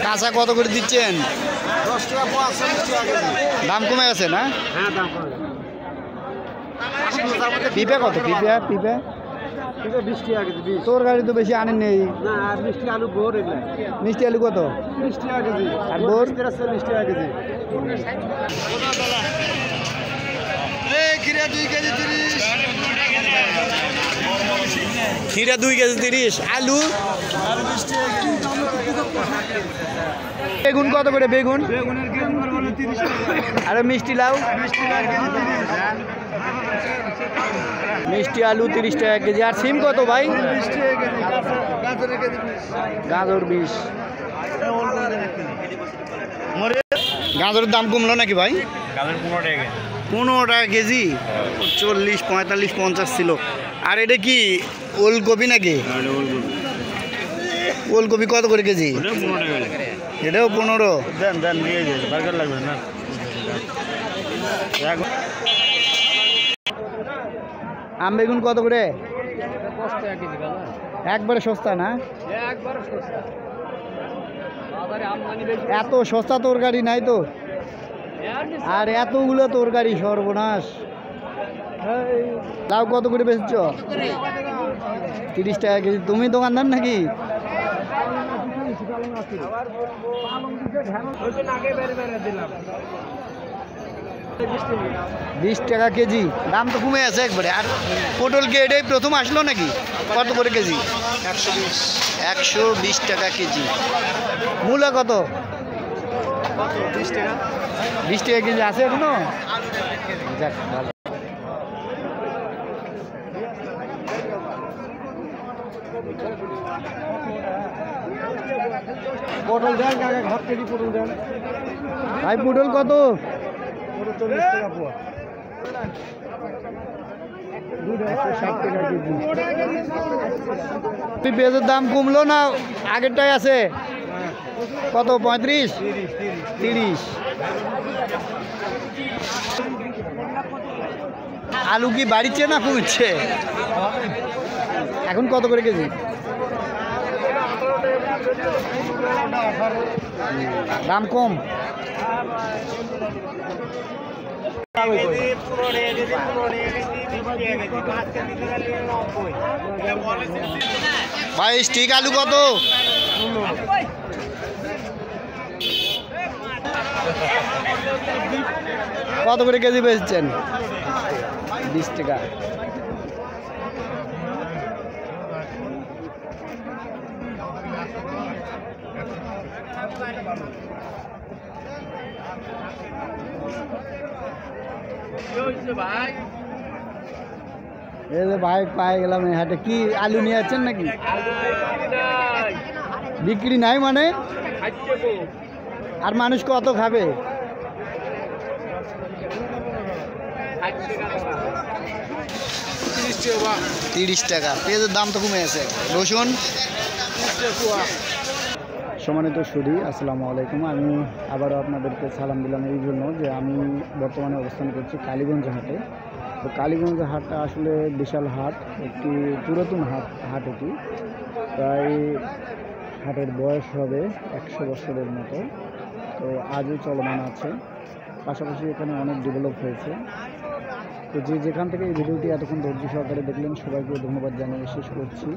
কাঁচা কত করে দিচ্ছেন? 10 টাকা 45 টাকা কেজি। দাম কমে গেছে না? হ্যাঁ, দাম কমে গেছে। পিঁপে কত? পিঁপে 20 টাকা কেজি। 20। তোর গাড়ি তো বেশি আনেন নেই। না, আর মিষ্টি আলু বোর এগুলা। মিষ্টি আলু কত? 20 টাকা কেজি। আর বোর? 40 টাকা কেজি। খিরা 2 কেজি 30। খিরা 2 কেজি 30। আলু আর 20 টাকা কেজি। বেগুন কত করে? বেগুন বেগুনের কেজি বলে 30 টাকা। আর মিষ্টি লাউ? 20 টাকা কেজি 30। মিষ্টি আলু 30 টাকা কেজি। আর সিম কত ভাই? 20 টাকা কেজি। গাজরের কেজি 20। গাজর 20। গাজরের দাম কমলো নাকি ভাই? গাজর 15 টাকা কেজি। 15 টাকা কেজি। 40, 45, 50 ছিল। আর এটা কি ওলকপি নাকি? ওলকপি কত করে কেজি? 15 টাকা কেজি। এটাও 15। দেন নিয়ে যাই, বার্গার লাগবে না। আম বেগুন কত করে? 10 টাকা কেজি বাবা। একবারে সস্তা না? একবারে সস্তা। বাবারে আমদানি বেশি। এত সস্তা তরকারি নাই তো। আর এতগুলো তরকারি, সর্বনাশ। লাউ কত করে বেচছ? 30 টাকা কেজি। তুমি দোকানদার নাকি? 20 টাকা কেজি। দাম তো কমে আছে একবারে। আর পটল কি এটাই প্রথম আসলো নাকি? কত করে কেজি? 120। 120 টাকা কেজি। মূলা কত? 20 টাকা। 20 টাকা কেজি আছে এখনো? যাক ভালো। পটল দেন কাকা, ঘর থেকে পটল দেন। ভাই পটল কত? পটল 40 টাকা পোয়া। 160 টাকা কেজি। পেঁয়াজের দাম কমলো না আগেরটাই আছে? কত? 35? 30। আলু কি বাড়িচ্ছে না কমছে? এখন কত করে কেজি? দাম কম। ভাই স্টিক আলু কত? কত করে কেজি বেচছেন? 20 টাকা। এই যে ভাই পাই গেলাম এই হাটে। কি আলু নিয়ে যাচ্ছেন নাকি? বিক্রি নাই মানে? আর মানুষ কত খাবে? 30 টাকা। পেঁয়াজের দাম তো কমে গেছে। রসুন? সম্মানিত সুধী, আসসালামু আলাইকুম। আমি আবারও আপনাদেরকে সালাম দিলাম এই জন্য যে আমি বর্তমানে অবস্থান করছি কালীগঞ্জ হাটে। তো কালীগঞ্জ হাটটা আসলে বিশাল হাট, একটি পুরাতন হাট এটি। প্রায় হাটের বয়স হবে 100 বছরের মতো। তো আজও চলমান আছে। পাশাপাশি এখানে অনেক ডেভেলপ হয়েছে। তো যেখান থেকে এই ভিডিওটি এতক্ষণ ধৈর্য সহকারে দেখলেন সবাইকে ধন্যবাদ জানিয়ে শেষ করছি।